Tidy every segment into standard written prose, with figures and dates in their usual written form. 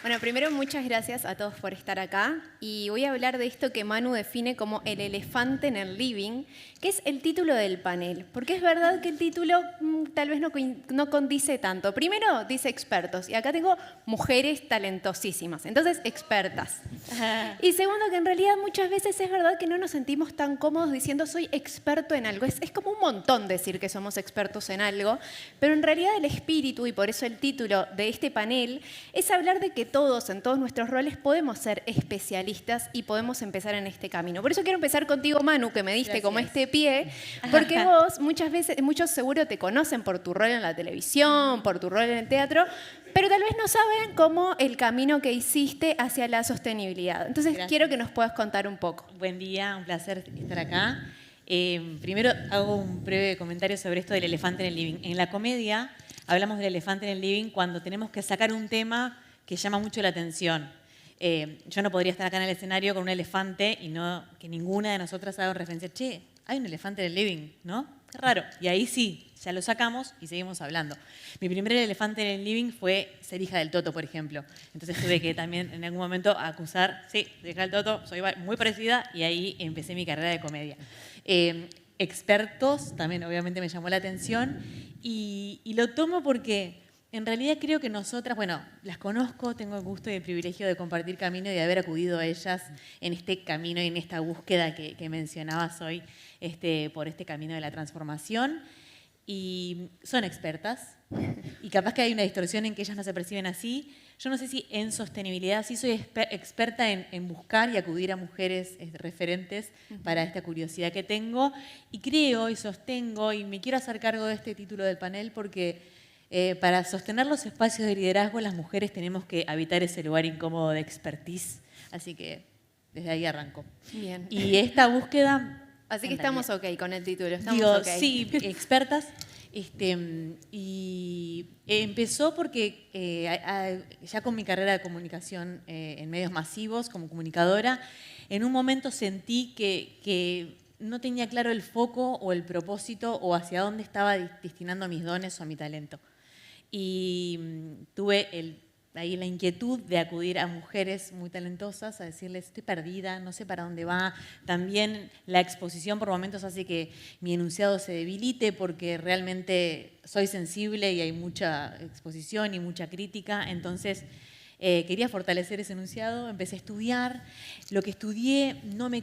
Bueno, primero muchas gracias a todos por estar acá y voy a hablar de esto que Manu define como el elefante en el living, que es el título del panel, porque es verdad que el título tal vez no condice tanto. Primero dice expertos y acá tengo mujeres talentosísimas, entonces expertas. Y segundo, que en realidad muchas veces es verdad que no nos sentimos tan cómodos diciendo soy experto en algo. Es como un montón decir que somos expertos en algo, pero en realidad el espíritu, y por eso el título de este panel, es hablar de que todos, en todos nuestros roles, podemos ser especialistas y podemos empezar en este camino. Por eso quiero empezar contigo, Manu, que me diste como este pie, porque vos muchas veces, muchos seguro te conocen por tu rol en la televisión, por tu rol en el teatro, pero tal vez no saben cómo el camino que hiciste hacia la sostenibilidad. Entonces, quiero que nos puedas contar un poco. Buen día, un placer estar acá. Primero hago un breve comentario sobre esto del elefante en el living. En la comedia hablamos del elefante en el living cuando tenemos que sacar un tema que llama mucho la atención. Yo no podría estar acá en el escenario con un elefante y no que ninguna de nosotras haga referencia. Che, hay un elefante en el living, ¿no? Qué raro. Y ahí sí, ya lo sacamos y seguimos hablando. Mi primer elefante en el living fue ser hija del Toto, por ejemplo. Entonces tuve que también en algún momento acusar, sí, de hija del Toto, soy muy parecida, y ahí empecé mi carrera de comedia. Expertos, también obviamente me llamó la atención, y lo tomo porque en realidad creo que nosotras, bueno, las conozco, tengo el gusto y el privilegio de compartir camino y de haber acudido a ellas en este camino y en esta búsqueda que mencionabas hoy, por este camino de la transformación. Y son expertas, y capaz que hay una distorsión en que ellas no se perciben así. Yo no sé si en sostenibilidad sí soy experta en buscar y acudir a mujeres referentes para esta curiosidad que tengo, y creo y sostengo, y me quiero hacer cargo de este título del panel porque para sostener los espacios de liderazgo las mujeres tenemos que habitar ese lugar incómodo de expertise, así que desde ahí arranco. Bien. Y esta búsqueda... Así que estamos ok con el título, estamos ok. Sí, expertas. Y empezó porque ya con mi carrera de comunicación en medios masivos, como comunicadora, en un momento sentí que no tenía claro el foco o el propósito o hacia dónde estaba destinando mis dones o mi talento. Y tuve ahí la inquietud de acudir a mujeres muy talentosas, a decirles, estoy perdida, no sé para dónde va. También la exposición por momentos hace que mi enunciado se debilite porque realmente soy sensible y hay mucha exposición y mucha crítica. Entonces, quería fortalecer ese enunciado, empecé a estudiar. Lo que estudié no me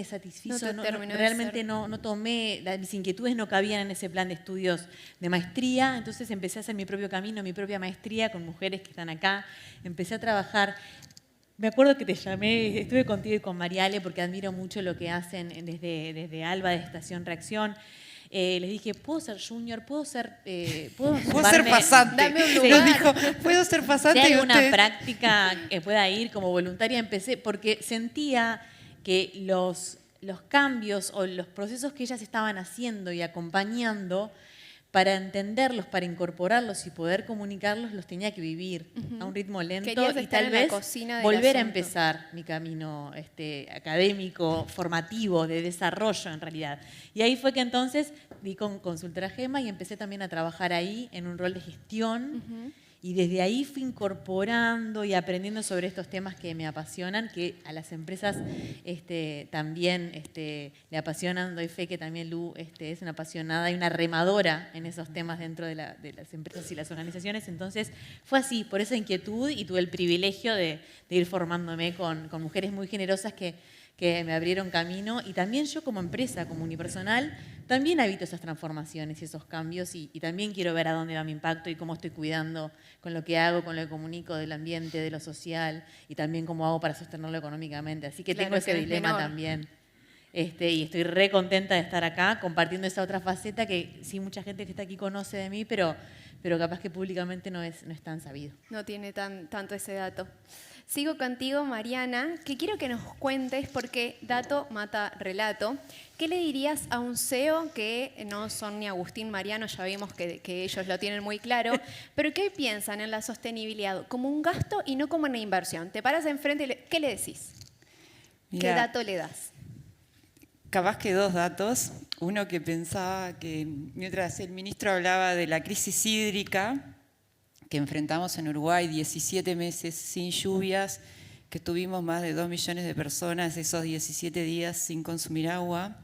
satisfizo, realmente no tomé, mis inquietudes no cabían en ese plan de estudios de maestría, entonces empecé a hacer mi propio camino, mi propia maestría con mujeres que están acá, empecé a trabajar. Me acuerdo que te llamé, estuve contigo y con Mariale porque admiro mucho lo que hacen desde Alba de Estación Reacción. Les dije, ¿puedo ser junior? ¿Puedo ser pasante? Dame un Nos dijo, ¿puedo ser pasante? Si hay una práctica que pueda ir como voluntaria, empecé porque sentía que los cambios o los procesos que ellas estaban haciendo y acompañando, para entenderlos, para incorporarlos y poder comunicarlos, los tenía que vivir a un ritmo lento y tal vez volver a empezar mi camino académico, formativo, de desarrollo en realidad. Y ahí fue que entonces di con Consultora Gema y empecé también a trabajar ahí en un rol de gestión. Y desde ahí fui incorporando y aprendiendo sobre estos temas que me apasionan, que a las empresas también le apasionan. Doy fe que también Lu es una apasionada y una remadora en esos temas dentro de las empresas y las organizaciones. Entonces fue así, por esa inquietud, y tuve el privilegio de ir formándome con mujeres muy generosas que me abrieron camino, y también yo como empresa, como unipersonal, también habito esas transformaciones y esos cambios, y también quiero ver a dónde va mi impacto y cómo estoy cuidando con lo que hago, con lo que comunico del ambiente, de lo social, y también cómo hago para sostenerlo económicamente. Así que tengo ese dilema también. Y estoy re contenta de estar acá compartiendo esa otra faceta que sí mucha gente que está aquí conoce de mí, pero capaz que públicamente no es tan sabido. No tiene tanto ese dato. Sigo contigo, Mariana, que quiero que nos cuentes, porque dato mata relato. ¿Qué le dirías a un CEO que no son ni Agustín Mariano, ya vimos que ellos lo tienen muy claro, pero que piensan en la sostenibilidad como un gasto y no como una inversión? Te paras enfrente y ¿qué le decís? Mirá, ¿qué dato le das? Capaz que dos datos. Uno, que pensaba que mientras el ministro hablaba de la crisis hídrica, que enfrentamos en Uruguay, 17 meses sin lluvias, que tuvimos más de 2 millones de personas esos 17 días sin consumir agua,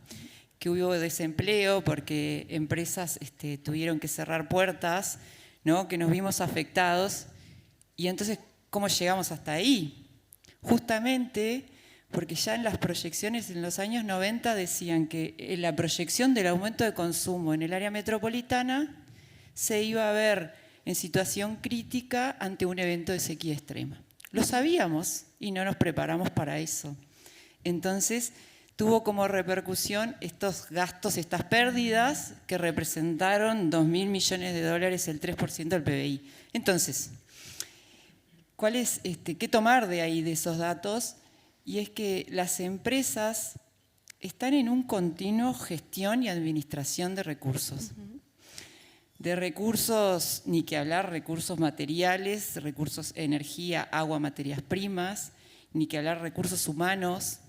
que hubo desempleo porque empresas tuvieron que cerrar puertas, ¿no? Que nos vimos afectados. Y entonces, ¿cómo llegamos hasta ahí? Justamente porque ya en las proyecciones en los años 90 decían que en la proyección del aumento de consumo en el área metropolitana se iba a ver en situación crítica ante un evento de sequía extrema. Lo sabíamos y no nos preparamos para eso. Entonces, tuvo como repercusión estos gastos, estas pérdidas que representaron 2.000 millones de dólares, el 3% del PBI. Entonces, ¿qué tomar de ahí, de esos datos? Y es que las empresas están en un continuo gestión y administración de recursos. De recursos, ni que hablar, recursos materiales, recursos energía, agua, materias primas, ni que hablar recursos humanos,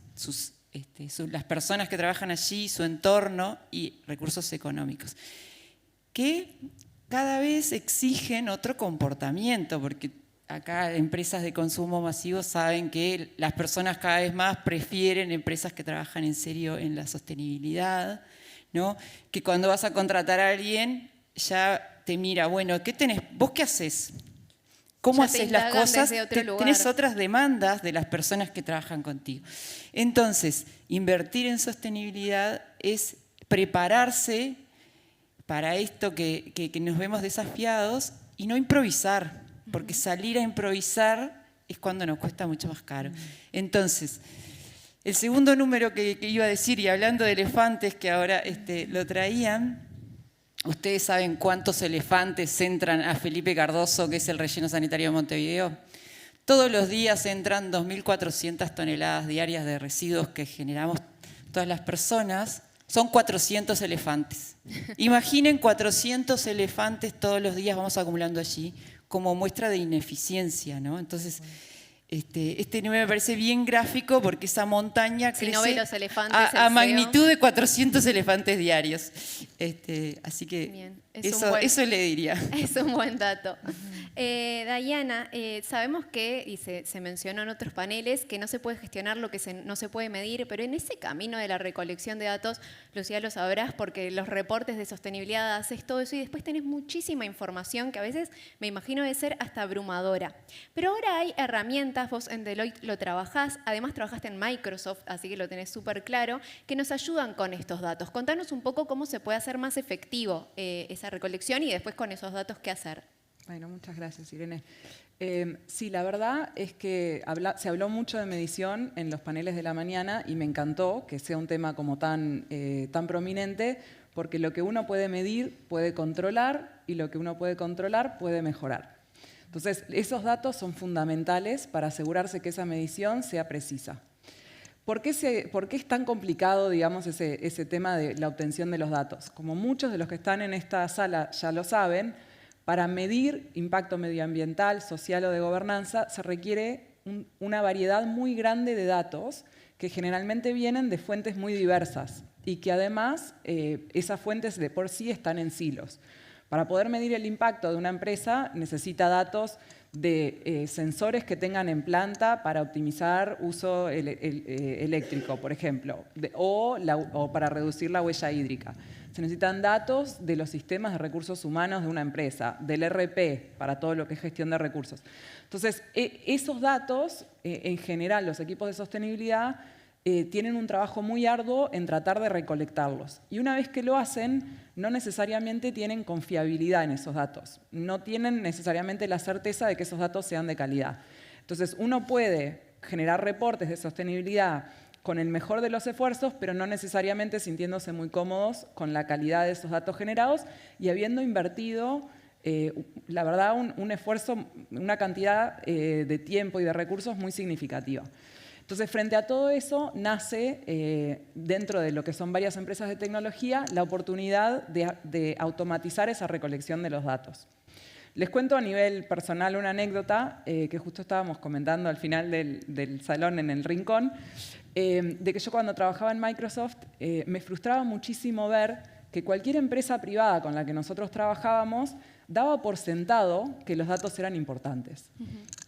las personas que trabajan allí, su entorno y recursos económicos, que cada vez exigen otro comportamiento, porque acá empresas de consumo masivo saben que las personas cada vez más prefieren empresas que trabajan en serio en la sostenibilidad, ¿no? Que cuando vas a contratar a alguien ya te mira, bueno, ¿qué tenés? ¿Vos qué haces? ¿Cómo haces las cosas? Tenés otras demandas de las personas que trabajan contigo. Entonces, invertir en sostenibilidad es prepararse para esto que nos vemos desafiados y no improvisar, porque salir a improvisar es cuando nos cuesta mucho más caro. Entonces, el segundo número que iba a decir, y hablando de elefantes que ahora lo traían, ¿ustedes saben cuántos elefantes entran a Felipe Cardoso, que es el relleno sanitario de Montevideo? Todos los días entran 2.400 toneladas diarias de residuos que generamos todas las personas. Son 400 elefantes. Imaginen 400 elefantes todos los días vamos acumulando allí como muestra de ineficiencia, ¿no? Entonces, este número me parece bien gráfico porque esa montaña crece no ve los elefantes, a magnitud de 400 elefantes diarios. Así que bien, eso le diría. Es un buen dato. Dayana, sabemos que, y se mencionó en otros paneles, que no se puede gestionar lo que no se puede medir, pero en ese camino de la recolección de datos, Lucía, lo sabrás porque los reportes de sostenibilidad haces todo eso y después tenés muchísima información que a veces me imagino debe ser hasta abrumadora. Pero ahora hay herramientas, vos en Deloitte lo trabajás, además trabajaste en Microsoft, así que lo tenés súper claro, que nos ayudan con estos datos. Contanos un poco cómo se puede hacer más efectivo esa recolección y después con esos datos qué hacer. Bueno, muchas gracias, Irene. Sí, la verdad es que se habló mucho de medición en los paneles de la mañana y me encantó que sea un tema como tan prominente, porque lo que uno puede medir puede controlar y lo que uno puede controlar puede mejorar. Entonces, esos datos son fundamentales para asegurarse que esa medición sea precisa. ¿Por qué es tan complicado, digamos, ese tema de la obtención de los datos? Como muchos de los que están en esta sala ya lo saben, para medir impacto medioambiental, social o de gobernanza, se requiere una variedad muy grande de datos que generalmente vienen de fuentes muy diversas y que además esas fuentes de por sí están en silos. Para poder medir el impacto de una empresa necesita datos de sensores que tengan en planta para optimizar uso eléctrico, por ejemplo, o para reducir la huella hídrica. Se necesitan datos de los sistemas de recursos humanos de una empresa, del ERP para todo lo que es gestión de recursos. Entonces, esos datos, en general, los equipos de sostenibilidad tienen un trabajo muy arduo en tratar de recolectarlos. Y una vez que lo hacen, no necesariamente tienen confiabilidad en esos datos. No tienen necesariamente la certeza de que esos datos sean de calidad. Entonces, uno puede generar reportes de sostenibilidad con el mejor de los esfuerzos, pero no necesariamente sintiéndose muy cómodos con la calidad de esos datos generados y habiendo invertido, la verdad, un esfuerzo, una cantidad de tiempo y de recursos muy significativa. Entonces, frente a todo eso, nace, dentro de lo que son varias empresas de tecnología, la oportunidad de automatizar esa recolección de los datos. Les cuento a nivel personal una anécdota que justo estábamos comentando al final del salón en el rincón, de que yo cuando trabajaba en Microsoft me frustraba muchísimo ver que cualquier empresa privada con la que nosotros trabajábamos daba por sentado que los datos eran importantes.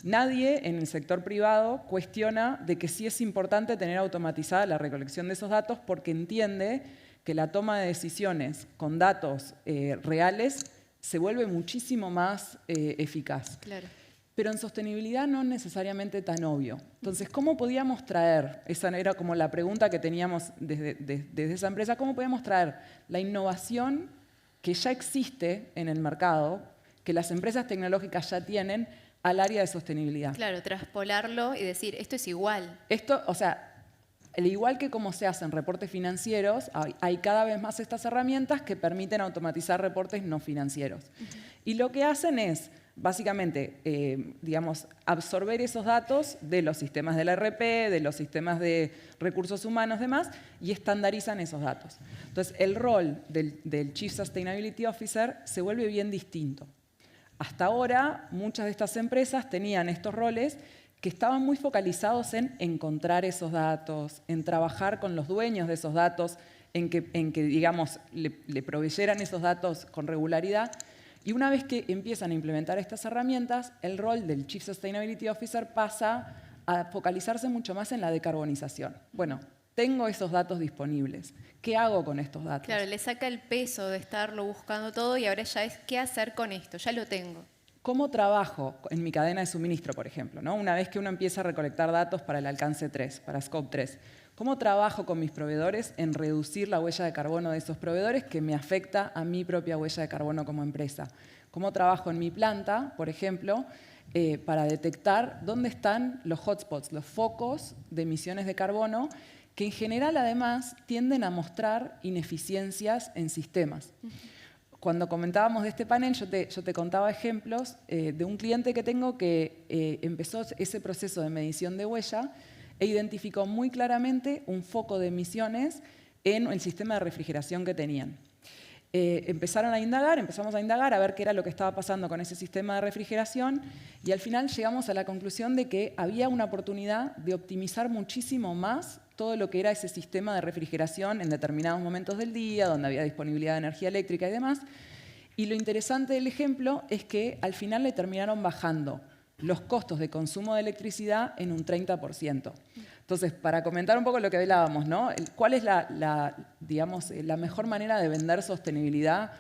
Nadie en el sector privado cuestiona de que sí es importante tener automatizada la recolección de esos datos porque entiende que la toma de decisiones con datos reales se vuelve muchísimo más eficaz. Claro. Pero en sostenibilidad no necesariamente tan obvio. Entonces, ¿cómo podíamos traer? Esa era como la pregunta que teníamos desde esa empresa. ¿Cómo podíamos traer la innovación que ya existe en el mercado, que las empresas tecnológicas ya tienen, al área de sostenibilidad? Claro, traspolarlo y decir, esto es igual. Esto, o sea, al igual que como se hacen reportes financieros, hay cada vez más estas herramientas que permiten automatizar reportes no financieros. Y lo que hacen es, básicamente, digamos, absorber esos datos de los sistemas del ERP, de los sistemas de recursos humanos, demás, y estandarizan esos datos. Entonces, el rol del Chief Sustainability Officer se vuelve bien distinto. Hasta ahora, muchas de estas empresas tenían estos roles que estaban muy focalizados en encontrar esos datos, en trabajar con los dueños de esos datos, en que digamos, le proveyeran esos datos con regularidad. Y una vez que empiezan a implementar estas herramientas, el rol del Chief Sustainability Officer pasa a focalizarse mucho más en la decarbonización. Bueno, tengo esos datos disponibles. ¿Qué hago con estos datos? Claro, le saca el peso de estarlo buscando todo y ahora ya es qué hacer con esto, ya lo tengo. ¿Cómo trabajo en mi cadena de suministro, por ejemplo? ¿No? Una vez que uno empieza a recolectar datos para el alcance 3, para Scope 3, ¿cómo trabajo con mis proveedores en reducir la huella de carbono de esos proveedores que me afecta a mi propia huella de carbono como empresa? ¿Cómo trabajo en mi planta, por ejemplo, para detectar dónde están los hotspots, los focos de emisiones de carbono, que en general además tienden a mostrar ineficiencias en sistemas? Cuando comentábamos de este panel, yo te contaba ejemplos de un cliente que tengo que empezó ese proceso de medición de huella e identificó muy claramente un foco de emisiones en el sistema de refrigeración que tenían. Empezamos a indagar a ver qué era lo que estaba pasando con ese sistema de refrigeración y al final llegamos a la conclusión de que había una oportunidad de optimizar muchísimo más todo lo que era ese sistema de refrigeración en determinados momentos del día, donde había disponibilidad de energía eléctrica y demás. Y lo interesante del ejemplo es que al final le terminaron bajando los costos de consumo de electricidad en un 30%. Entonces, para comentar un poco lo que hablábamos, ¿no? ¿Cuál es digamos, la mejor manera de vender sostenibilidad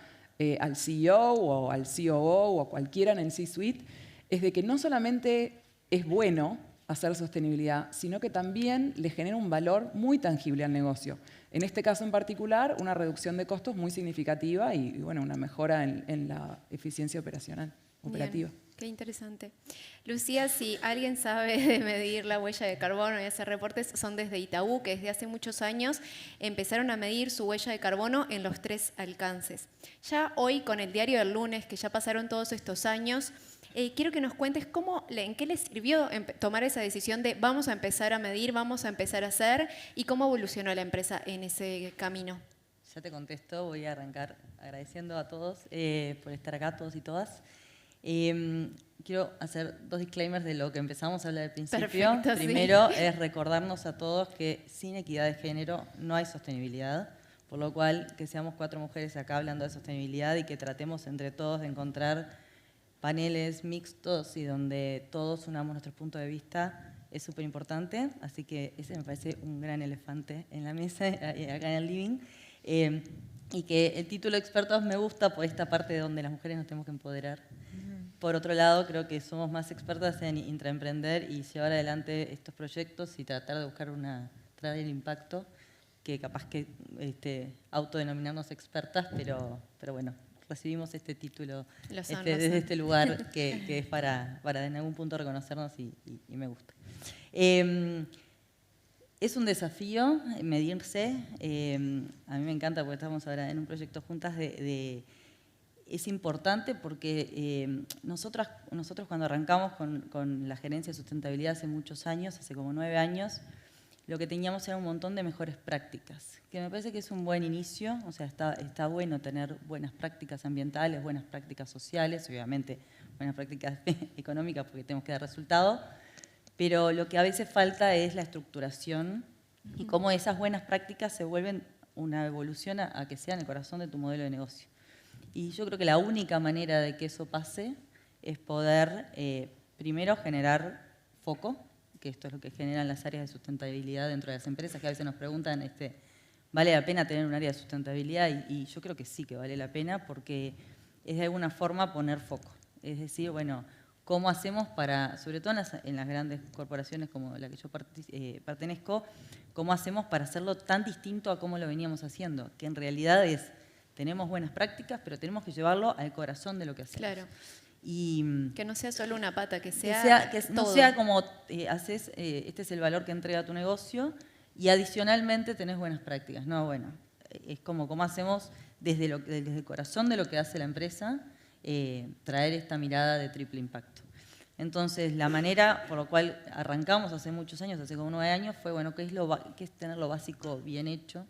al CEO o al COO o a cualquiera en el C-suite? Es de que no solamente es bueno hacer sostenibilidad, sino que también le genera un valor muy tangible al negocio. En este caso en particular, una reducción de costos muy significativa y bueno, una mejora en la eficiencia operativa. Bien, qué interesante. Lucía, si alguien sabe de medir la huella de carbono y hacer reportes, son desde Itaú, que desde hace muchos años empezaron a medir su huella de carbono en los 3 alcances. Ya hoy, con el diario del lunes, que ya pasaron todos estos años, quiero que nos cuentes en qué les sirvió tomar esa decisión de vamos a empezar a medir, vamos a empezar a hacer, y cómo evolucionó la empresa en ese camino. Ya te contesto, voy a arrancar agradeciendo a todos por estar acá, todos y todas. Quiero hacer 2 disclaimers de lo que empezamos a hablar al principio. Perfecto, Primero sí. es recordarnos a todos que sin equidad de género no hay sostenibilidad, por lo cual que seamos 4 mujeres acá hablando de sostenibilidad y que tratemos entre todos de encontrar paneles mixtos y donde todos unamos nuestros puntos de vista es súper importante, así que ese me parece un gran elefante en la mesa, acá en el living. Y que el título de expertos me gusta por esta parte de donde las mujeres nos tenemos que empoderar. Por otro lado, creo que somos más expertas en intraemprender y llevar adelante estos proyectos y tratar de buscar traer el impacto, que capaz que autodenominarnos expertas, pero bueno, recibimos este título desde este lugar que es para en algún punto reconocernos y me gusta. Es un desafío medirse. A mí me encanta porque estamos ahora en un proyecto juntas es importante porque nosotros cuando arrancamos con la gerencia de sustentabilidad hace muchos años, hace como 9 años, lo que teníamos era un montón de mejores prácticas, que me parece que es un buen inicio. O sea, está bueno tener buenas prácticas ambientales, buenas prácticas sociales, obviamente buenas prácticas económicas porque tenemos que dar resultado, pero lo que a veces falta es la estructuración y cómo esas buenas prácticas se vuelven una evolución a que sean el corazón de tu modelo de negocio. Y yo creo que la única manera de que eso pase es poder, primero, generar foco, que esto es lo que generan las áreas de sustentabilidad dentro de las empresas, que a veces nos preguntan, ¿vale la pena tener un área de sustentabilidad? Y yo creo que sí que vale la pena, porque es de alguna forma poner foco. Es decir, bueno, ¿cómo hacemos para, sobre todo en las grandes corporaciones como la que yo pertenezco, cómo hacemos para hacerlo tan distinto a cómo lo veníamos haciendo? Que en realidad tenemos buenas prácticas, pero tenemos que llevarlo al corazón de lo que hacemos. Claro. Y Que no sea solo una pata, que no todo. sea como haces, este es el valor que entrega tu negocio y adicionalmente tenés buenas prácticas. No, bueno, es como cómo hacemos desde el corazón de lo que hace la empresa, traer esta mirada de triple impacto. Entonces, la manera por la cual arrancamos hace muchos años, hace como 9 años, fue, bueno, ¿qué es tener lo básico bien hecho?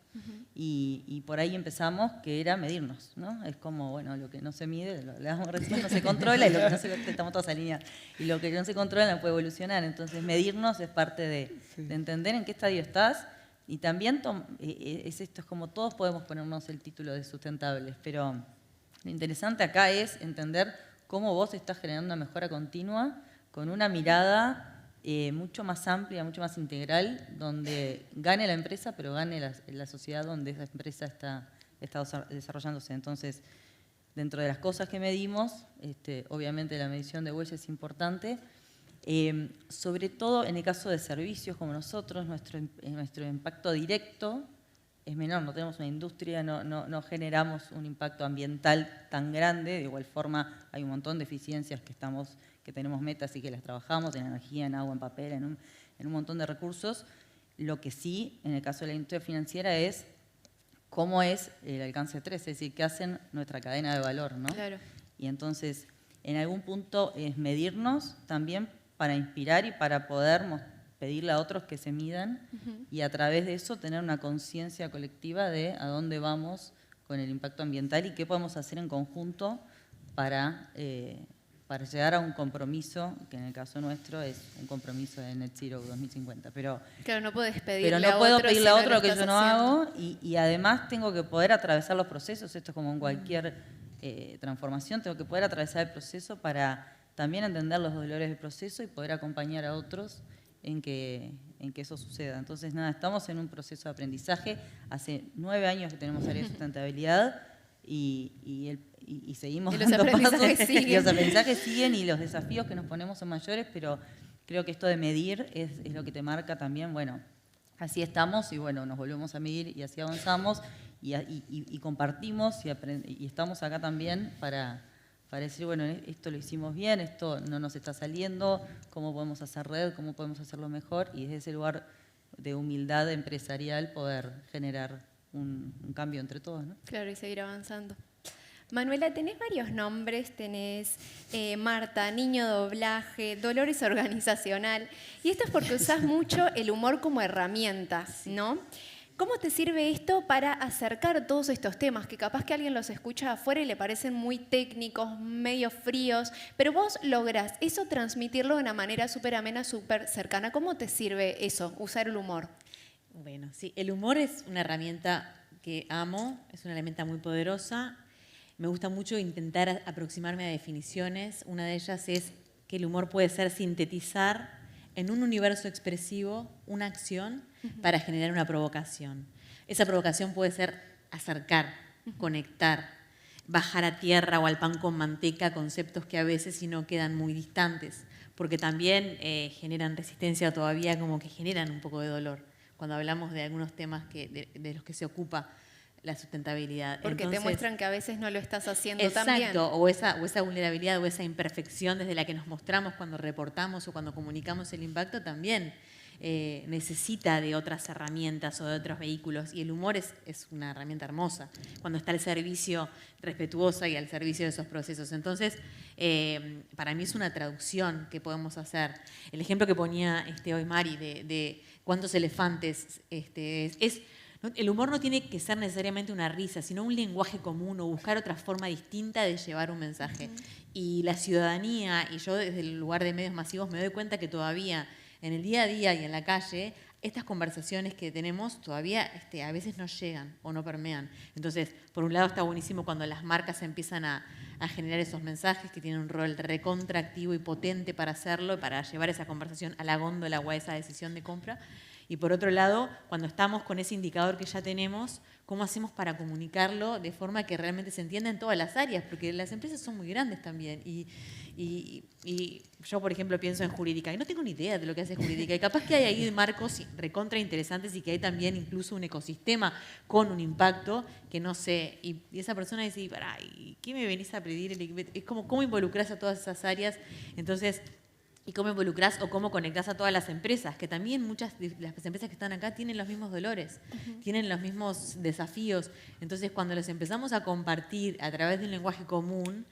Y por ahí empezamos, que era medirnos, ¿no? Es como, bueno, lo que no se mide, lo hablamos recién, no se controla, y lo que no se estamos todos alineados. Y lo que no se controla no puede evolucionar. Entonces, medirnos es parte de entender en qué estadio estás. Y también, esto es como todos podemos ponernos el título de sustentables, pero lo interesante acá es entender cómo vos estás generando una mejora continua con una mirada mucho más amplia, mucho más integral, donde gane la empresa, pero gane la sociedad donde esa empresa está desarrollándose. Entonces, dentro de las cosas que medimos, obviamente la medición de huella es importante, sobre todo en el caso de servicios como nosotros, nuestro impacto directo es menor, no tenemos una industria, no generamos un impacto ambiental tan grande. De igual forma, hay un montón de eficiencias que tenemos metas y que las trabajamos en energía, en agua, en papel, en un montón de recursos. Lo que sí, en el caso de la industria financiera, es cómo es el alcance 3, es decir, qué hacen nuestra cadena de valor, ¿no? Claro. Y entonces, en algún punto es medirnos también para inspirar y para poder pedirle a otros que se midan y a través de eso tener una conciencia colectiva de a dónde vamos con el impacto ambiental y qué podemos hacer en conjunto para llegar a un compromiso, que en el caso nuestro es un compromiso de Net Zero 2050. Claro, no puedes pedirle no puedo pedirle a otro si lo que yo no haciendo. hago y además tengo que poder atravesar los procesos. Esto es como en cualquier transformación, tengo que poder atravesar el proceso para también entender los dolores del proceso y poder acompañar a otros en que eso suceda. Entonces, nada, estamos en un proceso de aprendizaje. Hace 9 años que tenemos área de sustentabilidad y seguimos Y los dando aprendizajes pasos. siguen. Y los aprendizajes siguen y los desafíos que nos ponemos son mayores, pero creo que esto de medir es lo que te marca también, bueno, así estamos y bueno, nos volvemos a medir y así avanzamos y compartimos y estamos acá también para decir, bueno, esto lo hicimos bien, esto no nos está saliendo, cómo podemos hacer red, cómo podemos hacerlo mejor y desde ese lugar de humildad empresarial poder generar un cambio entre todos, ¿no? Claro, y seguir avanzando. Manuela, tenés varios nombres, tenés Marta, Niño Doblaje, Dolores Organizacional, y esto es porque usás mucho el humor como herramienta, ¿no? ¿Cómo te sirve esto para acercar todos estos temas que capaz que alguien los escucha afuera y le parecen muy técnicos, medio fríos, pero vos lográs eso transmitirlo de una manera súper amena, súper cercana? ¿Cómo te sirve eso, usar el humor? Bueno, sí, el humor es una herramienta que amo, es una herramienta muy poderosa. Me gusta mucho intentar aproximarme a definiciones. Una de ellas es que el humor puede ser sintetizar en un universo expresivo una acción para generar una provocación. Esa provocación puede ser acercar, conectar, bajar a tierra o al pan con manteca conceptos que a veces si no quedan muy distantes, porque también generan resistencia todavía, como que generan un poco de dolor cuando hablamos de algunos temas de los que se ocupa la sustentabilidad. Porque entonces, te muestran que a veces no lo estás haciendo exacto, tan bien. o esa vulnerabilidad o esa imperfección desde la que nos mostramos cuando reportamos o cuando comunicamos el impacto también necesita de otras herramientas o de otros vehículos, y el humor es una herramienta hermosa cuando está al servicio, respetuosa y al servicio de esos procesos. Entonces, para mí es una traducción que podemos hacer. El ejemplo que ponía hoy Mari de cuántos elefantes el humor no tiene que ser necesariamente una risa, sino un lenguaje común o buscar otra forma distinta de llevar un mensaje. Y la ciudadanía, y yo desde el lugar de medios masivos me doy cuenta que todavía en el día a día y en la calle estas conversaciones que tenemos todavía a veces no llegan o no permean. Entonces, por un lado está buenísimo cuando las marcas empiezan a generar esos mensajes que tienen un rol recontractivo y potente para hacerlo, para llevar esa conversación a la góndola o a esa decisión de compra. Y por otro lado, cuando estamos con ese indicador que ya tenemos, ¿cómo hacemos para comunicarlo de forma que realmente se entienda en todas las áreas? Porque las empresas son muy grandes también. Y yo, por ejemplo, pienso en jurídica, y no tengo ni idea de lo que hace jurídica. Y capaz que hay ahí marcos recontra interesantes y que hay también incluso un ecosistema con un impacto que no sé. Y esa persona dice, pará, ¿y qué me venís a pedir? Es como, ¿cómo involucrás a todas esas áreas? Entonces, ¿y cómo involucrás o cómo conectás a todas las empresas? Que también muchas de las empresas que están acá tienen los mismos dolores, tienen los mismos desafíos. Entonces, cuando los empezamos a compartir a través de un lenguaje común,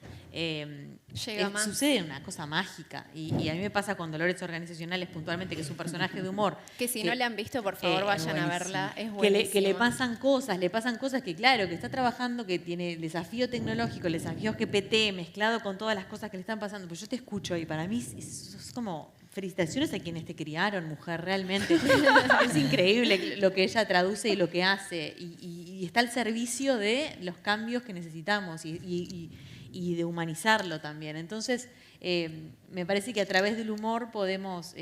sucede una cosa mágica. Y a mí me pasa con Dolores Organizacionales puntualmente, que es un personaje de humor. Que si no la han visto, por favor, vayan a verla. Es buenísimo. Que le pasan cosas que, claro, que está trabajando, que tiene el desafío tecnológico, el desafío GPT, mezclado con todas las cosas que le están pasando. Pues yo te escucho y para mí es como felicitaciones a quienes te criaron, mujer, realmente. Es increíble lo que ella traduce y lo que hace. Y está al servicio de los cambios que necesitamos y de humanizarlo también. Entonces, me parece que a través del humor podemos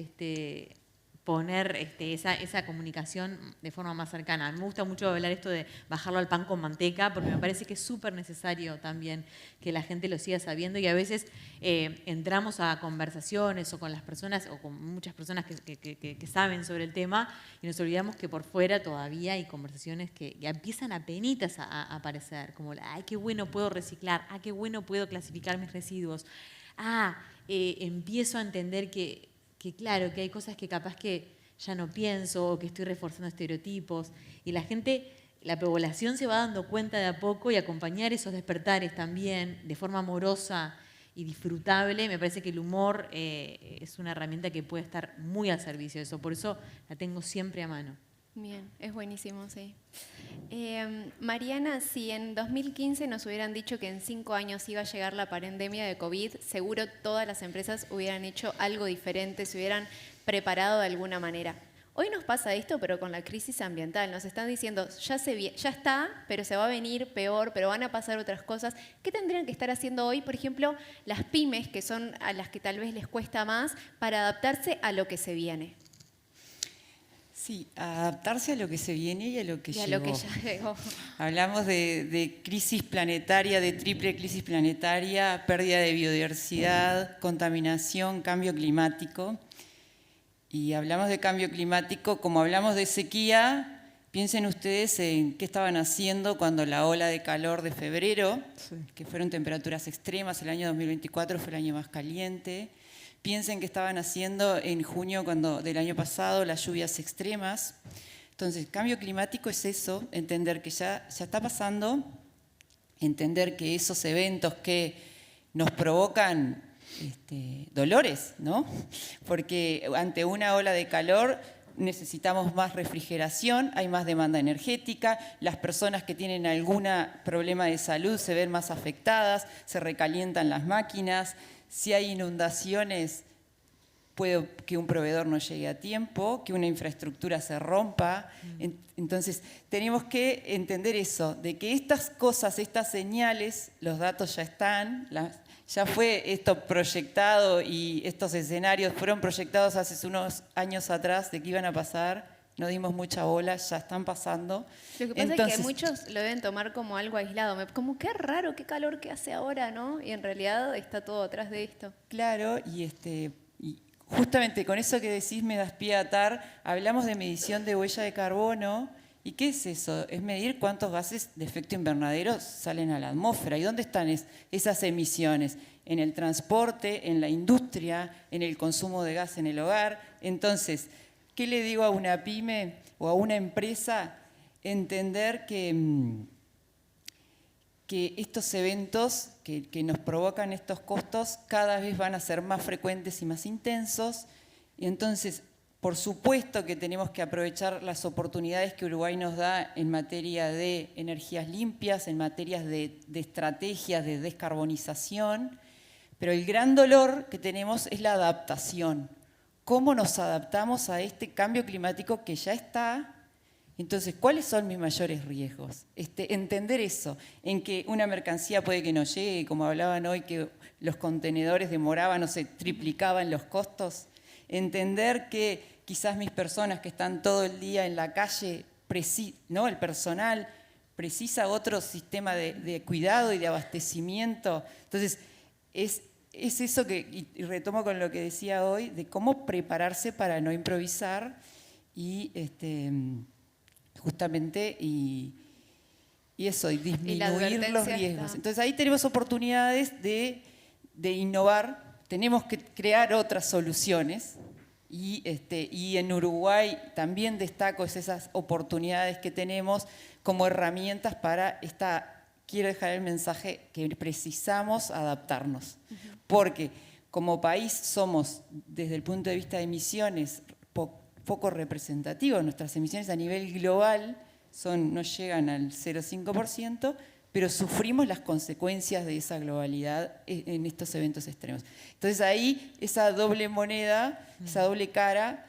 poner esa comunicación de forma más cercana. Me gusta mucho hablar esto de bajarlo al pan con manteca, porque me parece que es súper necesario también que la gente lo siga sabiendo, y a veces entramos a conversaciones o con las personas o con muchas personas que saben sobre el tema y nos olvidamos que por fuera todavía hay conversaciones que empiezan apenitas a aparecer, como, ay, qué bueno puedo reciclar, qué bueno puedo clasificar mis residuos, empiezo a entender que claro, que hay cosas que capaz que ya no pienso o que estoy reforzando estereotipos, y la gente, la población se va dando cuenta de a poco, y acompañar esos despertares también de forma amorosa y disfrutable. Me parece que el humor es una herramienta que puede estar muy al servicio de eso, por eso la tengo siempre a mano. Bien, es buenísimo, sí. Mariana, si en 2015 nos hubieran dicho que en 5 años iba a llegar la pandemia de COVID, seguro todas las empresas hubieran hecho algo diferente, se hubieran preparado de alguna manera. Hoy nos pasa esto, pero con la crisis ambiental. Nos están diciendo, ya está, pero se va a venir peor, pero van a pasar otras cosas. ¿Qué tendrían que estar haciendo hoy, por ejemplo, las pymes, que son a las que tal vez les cuesta más, para adaptarse a lo que se viene? Sí, adaptarse a lo que se viene y a lo que llegó. A lo que ya llegó. Hablamos de crisis planetaria, de triple crisis planetaria, pérdida de biodiversidad, contaminación, cambio climático. Y hablamos de cambio climático, como hablamos de sequía, piensen ustedes en qué estaban haciendo cuando la ola de calor de febrero, que fueron temperaturas extremas, el año 2024 fue el año más caliente. Piensen que estaban haciendo en junio del año pasado las lluvias extremas. Entonces, cambio climático es eso, entender que ya está pasando, entender que esos eventos que nos provocan dolores, ¿no? Porque ante una ola de calor necesitamos más refrigeración, hay más demanda energética, las personas que tienen algún problema de salud se ven más afectadas, se recalientan las máquinas. Si hay inundaciones, puede que un proveedor no llegue a tiempo, que una infraestructura se rompa. Entonces, tenemos que entender eso, de que estas cosas, estas señales, los datos ya están, ya fue esto proyectado y estos escenarios fueron proyectados hace unos años atrás de que iban a pasar. No dimos mucha bola, ya están pasando. Lo que pasa es que muchos lo deben tomar como algo aislado, como qué raro, qué calor que hace ahora, ¿no? Y en realidad está todo atrás de esto. Claro, y justamente con eso que decís me das pie a atar, hablamos de medición de huella de carbono. ¿Y qué es eso? Es medir cuántos gases de efecto invernadero salen a la atmósfera. ¿Y dónde están esas emisiones? En el transporte, en la industria, en el consumo de gas en el hogar. Entonces, ¿qué le digo a una pyme o a una empresa? Entender que estos eventos que nos provocan estos costos cada vez van a ser más frecuentes y más intensos. Y entonces, por supuesto que tenemos que aprovechar las oportunidades que Uruguay nos da en materia de energías limpias, en materia de estrategias de descarbonización, pero el gran dolor que tenemos es la adaptación. cómo nos adaptamos a este cambio climático que ya está. Entonces, ¿cuáles son mis mayores riesgos? Entender eso, en que una mercancía puede que no llegue, como hablaban hoy, que los contenedores demoraban o se triplicaban los costos. Entender que quizás mis personas que están todo el día en la calle, ¿no? El personal precisa otro sistema de cuidado y de abastecimiento. Entonces, es eso que, y retomo con lo que decía hoy, de cómo prepararse para no improvisar y justamente y eso, y disminuir los riesgos. Entonces ahí tenemos oportunidades de innovar, tenemos que crear otras soluciones y en Uruguay también destaco esas oportunidades que tenemos como herramientas para quiero dejar el mensaje que precisamos adaptarnos, porque como país somos, desde el punto de vista de emisiones, poco representativos. Nuestras emisiones a nivel global no llegan al 0,5%, pero sufrimos las consecuencias de esa globalidad en estos eventos extremos. Entonces ahí esa doble moneda, esa doble cara,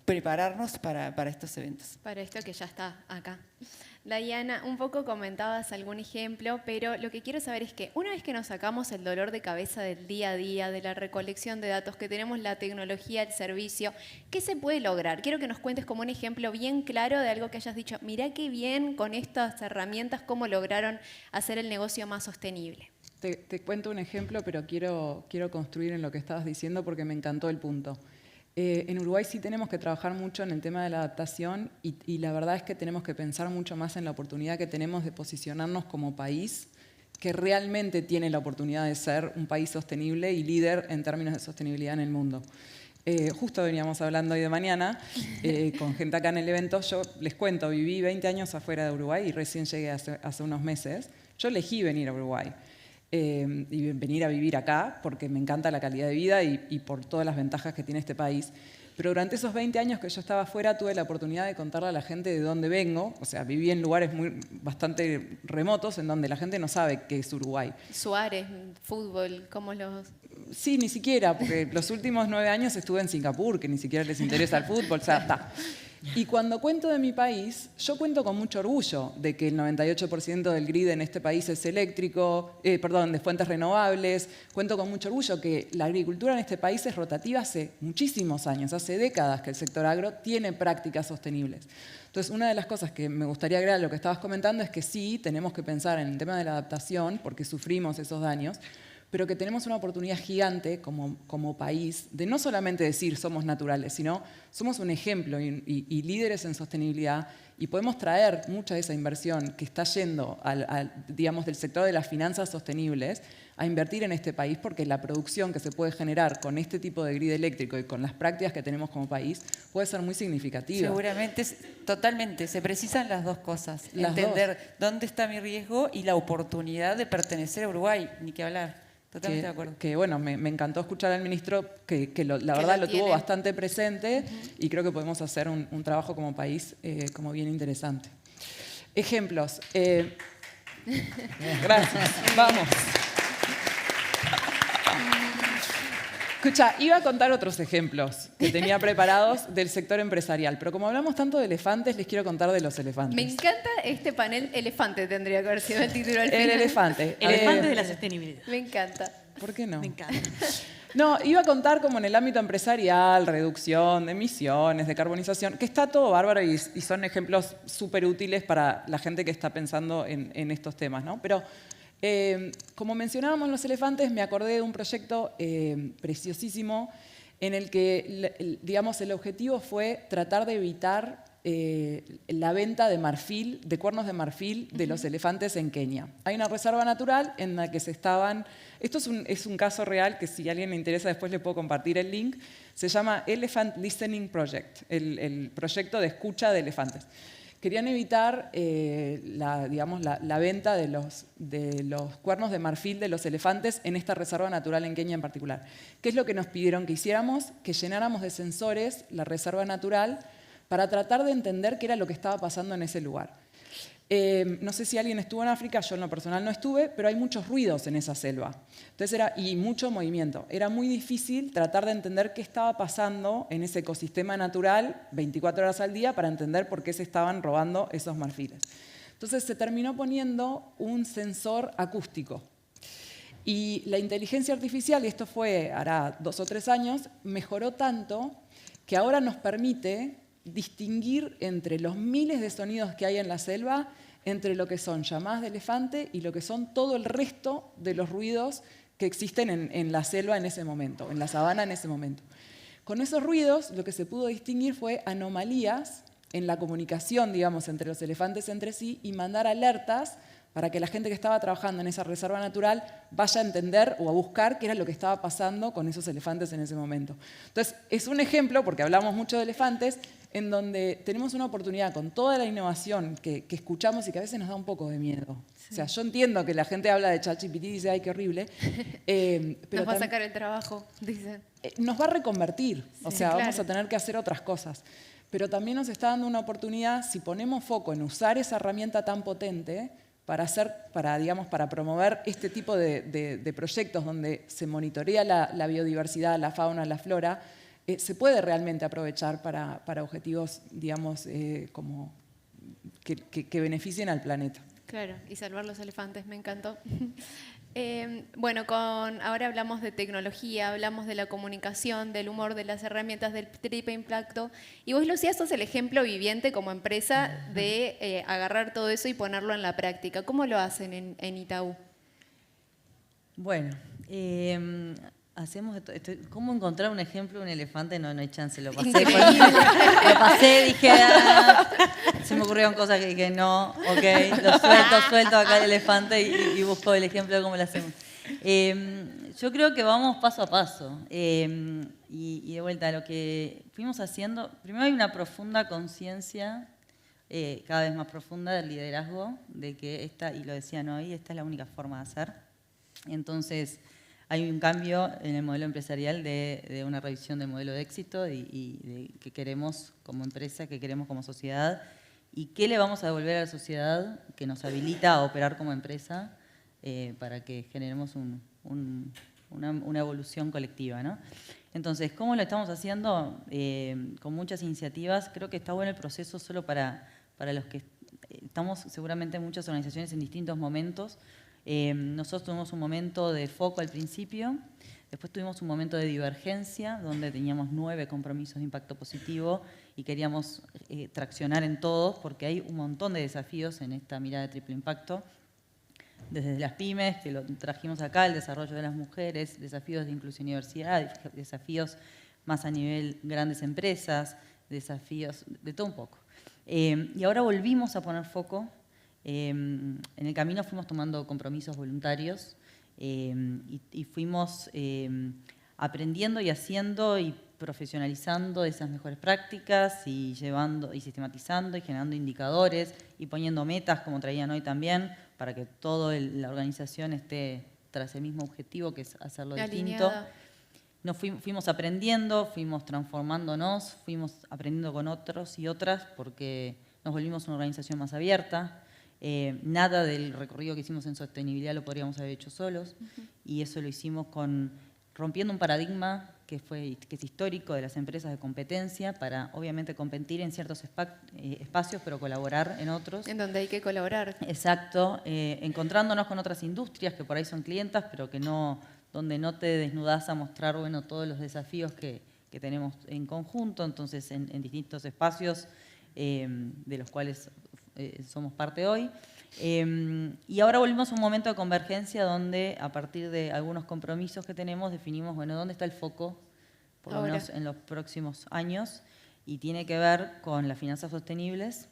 prepararnos para estos eventos. Para esto que ya está acá. Diana, un poco comentabas algún ejemplo, pero lo que quiero saber es que una vez que nos sacamos el dolor de cabeza del día a día, de la recolección de datos, que tenemos la tecnología, el servicio, ¿qué se puede lograr? Quiero que nos cuentes como un ejemplo bien claro de algo que hayas dicho, mirá qué bien con estas herramientas, cómo lograron hacer el negocio más sostenible. Te cuento un ejemplo, pero quiero construir en lo que estabas diciendo porque me encantó el punto. En Uruguay sí tenemos que trabajar mucho en el tema de la adaptación y la verdad es que tenemos que pensar mucho más en la oportunidad que tenemos de posicionarnos como país que realmente tiene la oportunidad de ser un país sostenible y líder en términos de sostenibilidad en el mundo. Justo veníamos hablando hoy de mañana con gente acá en el evento. Yo les cuento, viví 20 años afuera de Uruguay y recién llegué hace unos meses. Yo elegí venir a Uruguay. Y venir a vivir acá porque me encanta la calidad de vida y por todas las ventajas que tiene este país. Pero durante esos 20 años que yo estaba afuera tuve la oportunidad de contarle a la gente de dónde vengo. O sea, viví en lugares bastante remotos en donde la gente no sabe qué es Uruguay. Suárez, fútbol, ¿cómo los...? Sí, ni siquiera, porque los últimos 9 años estuve en Singapur, que ni siquiera les interesa el fútbol, o sea, está. Y cuando cuento de mi país, yo cuento con mucho orgullo de que el 98% del grid en este país es eléctrico, de fuentes renovables. Cuento con mucho orgullo que la agricultura en este país es rotativa hace muchísimos años, hace décadas que el sector agro tiene prácticas sostenibles. Entonces, una de las cosas que me gustaría agregar a lo que estabas comentando es que sí, tenemos que pensar en el tema de la adaptación, porque sufrimos esos daños, pero que tenemos una oportunidad gigante como país de no solamente decir somos naturales, sino somos un ejemplo y líderes en sostenibilidad y podemos traer mucha de esa inversión que está yendo digamos, del sector de las finanzas sostenibles a invertir en este país porque la producción que se puede generar con este tipo de grid eléctrico y con las prácticas que tenemos como país puede ser muy significativa. Seguramente, totalmente, se precisan las dos cosas. Entender dónde está mi riesgo y la oportunidad de pertenecer a Uruguay, ni que hablar. Totalmente de acuerdo. Que bueno, me encantó escuchar al ministro que la verdad lo tuvo bastante presente y creo que podemos hacer un trabajo como país como bien interesante. Ejemplos. Gracias. Vamos. Escucha, iba a contar otros ejemplos que tenía preparados del sector empresarial, pero como hablamos tanto de elefantes, les quiero contar de los elefantes. Me encanta este panel elefante, tendría que haber sido el título al final. El elefante. Elefantes de la sostenibilidad. Me encanta. ¿Por qué no? Me encanta. No, iba a contar como en el ámbito empresarial, reducción de emisiones, de carbonización, que está todo bárbaro y son ejemplos súper útiles para la gente que está pensando en estos temas, ¿no? Pero como mencionábamos los elefantes, me acordé de un proyecto preciosísimo en el que, digamos, el objetivo fue tratar de evitar la venta de marfil, de cuernos de marfil de los elefantes en Kenia. Hay una reserva natural en la que se estaban... Esto es un caso real que si a alguien le interesa después le puedo compartir el link. Se llama Elephant Listening Project, el proyecto de escucha de elefantes. Querían evitar la venta de los cuernos de marfil de los elefantes en esta reserva natural en Kenia en particular. ¿Qué es lo que nos pidieron que hiciéramos? Que llenáramos de sensores la reserva natural para tratar de entender qué era lo que estaba pasando en ese lugar. No sé si alguien estuvo en África, yo en lo personal no estuve, pero hay muchos ruidos en esa selva. Entonces y mucho movimiento. Era muy difícil tratar de entender qué estaba pasando en ese ecosistema natural 24 horas al día para entender por qué se estaban robando esos marfiles. Entonces se terminó poniendo un sensor acústico. Y la inteligencia artificial, y esto fue hará 2 o 3 años, mejoró tanto que ahora nos permite distinguir entre los miles de sonidos que hay en la selva, entre lo que son llamadas de elefante y lo que son todo el resto de los ruidos que existen en la selva en ese momento, en la sabana en ese momento. Con esos ruidos lo que se pudo distinguir fue anomalías en la comunicación, digamos, entre los elefantes entre sí y mandar alertas para que la gente que estaba trabajando en esa reserva natural vaya a entender o a buscar qué era lo que estaba pasando con esos elefantes en ese momento. Entonces, es un ejemplo, porque hablamos mucho de elefantes, en donde tenemos una oportunidad con toda la innovación que escuchamos y que a veces nos da un poco de miedo. Sí. O sea, yo entiendo que la gente habla de ChatGPT y dice, ay, qué horrible. Pero nos va a sacar el trabajo, dicen. Nos va a reconvertir, sí, o sea, claro. Vamos a tener que hacer otras cosas. Pero también nos está dando una oportunidad, si ponemos foco en usar esa herramienta tan potente, para promover este tipo de proyectos donde se monitorea la biodiversidad, la fauna, la flora, se puede realmente aprovechar para objetivos, digamos, como que beneficien al planeta. Claro, y salvar los elefantes, me encantó. Bueno, ahora hablamos de tecnología, hablamos de la comunicación, del humor, de las herramientas del triple impacto. Y vos, Lucía, sos el ejemplo viviente como empresa de agarrar todo eso y ponerlo en la práctica. ¿Cómo lo hacen en Itaú? Bueno, hacemos ¿cómo encontrar un ejemplo de un elefante? No hay chance, lo pasé. Lo pasé, dije, se me ocurrieron cosas que dije, no, ok, lo suelto acá el elefante y busco el ejemplo de cómo lo hacemos. Yo creo que vamos paso a paso. Y de vuelta, lo que fuimos haciendo, primero hay una profunda conciencia, cada vez más profunda del liderazgo, de que y lo decían hoy, esta es la única forma de hacer. Entonces, hay un cambio en el modelo empresarial de una revisión del modelo de éxito y de qué queremos como empresa, qué queremos como sociedad y qué le vamos a devolver a la sociedad que nos habilita a operar como empresa para que generemos una evolución colectiva, ¿no? Entonces, ¿cómo lo estamos haciendo? Con muchas iniciativas. Creo que está bueno el proceso solo para los que estamos seguramente en muchas organizaciones en distintos momentos. Nosotros tuvimos un momento de foco al principio, después tuvimos un momento de divergencia donde teníamos 9 compromisos de impacto positivo y queríamos traccionar en todos porque hay un montón de desafíos en esta mirada de triple impacto, desde las pymes, que lo trajimos acá, el desarrollo de las mujeres, desafíos de inclusión y diversidad, desafíos más a nivel grandes empresas, desafíos de todo un poco. Y ahora volvimos a poner foco. En el camino fuimos tomando compromisos voluntarios y fuimos aprendiendo y haciendo y profesionalizando esas mejores prácticas y llevando y sistematizando y generando indicadores y poniendo metas, como traían hoy también, para que toda la organización esté tras el mismo objetivo, que es hacerlo distinto. Nos fuimos aprendiendo, fuimos transformándonos, fuimos aprendiendo con otros y otras porque nos volvimos una organización más abierta. Nada del recorrido que hicimos en sostenibilidad lo podríamos haber hecho solos y eso lo hicimos rompiendo un paradigma que es histórico de las empresas de competencia para obviamente competir en ciertos espacios pero colaborar en otros. En donde hay que colaborar. Exacto, encontrándonos con otras industrias que por ahí son clientas pero que donde no te desnudás a mostrar todos los desafíos que tenemos en conjunto, entonces en distintos espacios de los cuales somos parte hoy. Y ahora volvimos a un momento de convergencia donde a partir de algunos compromisos que tenemos definimos, dónde está el foco, por lo menos en los próximos años, y tiene que ver con las finanzas sostenibles,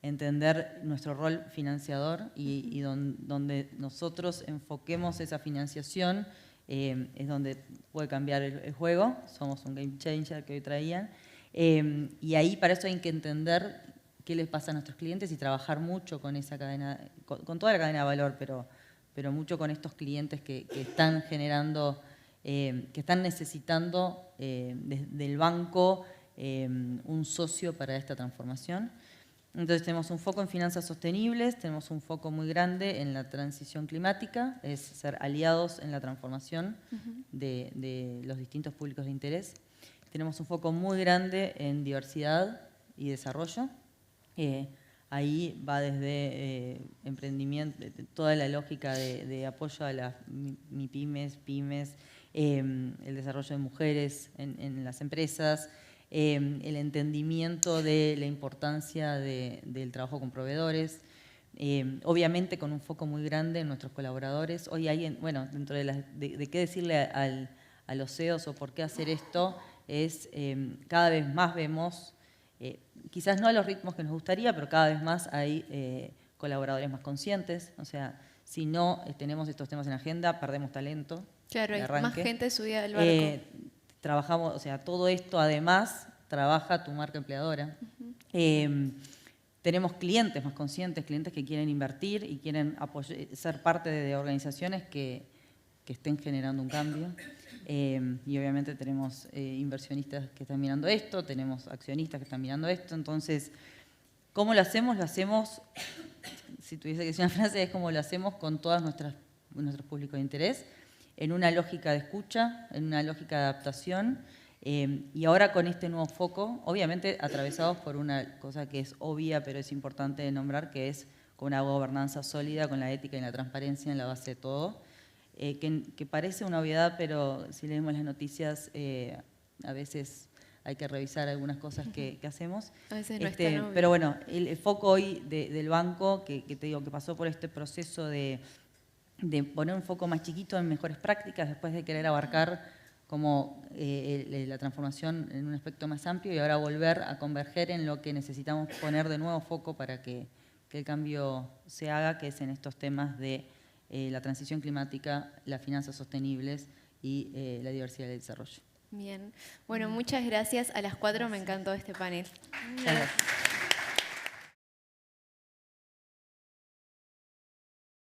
entender nuestro rol financiador y donde nosotros enfoquemos esa financiación es donde puede cambiar el juego. Somos un game changer que hoy traían. Y ahí para eso hay que entender qué les pasa a nuestros clientes y trabajar mucho con esa cadena, con toda la cadena de valor, pero mucho con estos clientes que están generando, que están necesitando del banco un socio para esta transformación. Entonces tenemos un foco en finanzas sostenibles, tenemos un foco muy grande en la transición climática, es ser aliados en la transformación de los distintos públicos de interés. Tenemos un foco muy grande en diversidad y desarrollo. Ahí va desde emprendimiento, toda la lógica de apoyo a las MIPYMES, pymes, el desarrollo de mujeres en las empresas, el entendimiento de la importancia del trabajo con proveedores, obviamente con un foco muy grande en nuestros colaboradores. Hoy hay, bueno, dentro de qué decirle a los CEOs o por qué hacer esto, es cada vez más vemos, quizás no a los ritmos que nos gustaría, pero cada vez más hay colaboradores más conscientes. O sea, si no tenemos estos temas en agenda, perdemos talento. Claro, hay de arranque. más gente subida al barco. Trabajamos, o sea, todo esto además trabaja tu marca empleadora. Tenemos clientes más conscientes, clientes que quieren invertir y quieren ser parte de organizaciones que estén generando un cambio. Y obviamente tenemos inversionistas que están mirando esto, tenemos accionistas que están mirando esto. Entonces, ¿cómo lo hacemos? Lo hacemos, si tuviese que decir una frase, es como lo hacemos con todos nuestros públicos de interés, en una lógica de escucha, en una lógica de adaptación, y ahora con este nuevo foco, obviamente atravesados por una cosa que es obvia, pero es importante de nombrar, que es con una gobernanza sólida, con la ética y la transparencia en la base de todo, que parece una obviedad, pero si leemos las noticias, a veces hay que revisar algunas cosas que hacemos. A veces no es tan obvio. Pero bueno, el foco hoy del banco, que te digo, que pasó por este proceso de poner un foco más chiquito en mejores prácticas, después de querer abarcar como la transformación en un aspecto más amplio y ahora volver a converger en lo que necesitamos poner de nuevo foco para que el cambio se haga, que es en estos temas de la transición climática, las finanzas sostenibles y la diversidad y el desarrollo. Bien. Bueno, muchas gracias. A las 4 me encantó este panel. Muchas gracias.